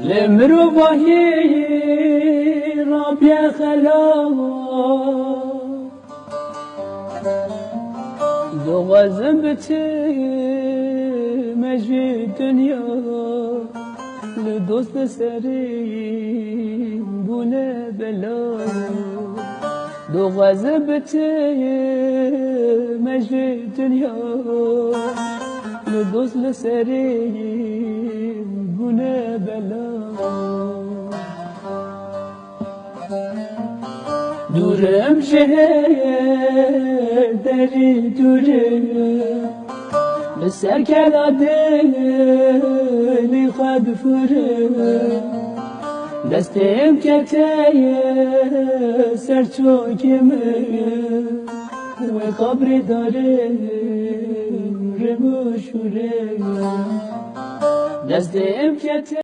لمرو باهی رابی خلا دو غزم بتی مجی دنیا لدوست سری بونه بلا دو غزم بتی مجی دنیا لدوست سری بونه بلا دورم شهر دری دوره بسر کلا دلی خود فره دستم کته سر چوکمه و قبر داره رمو شوره دستم کته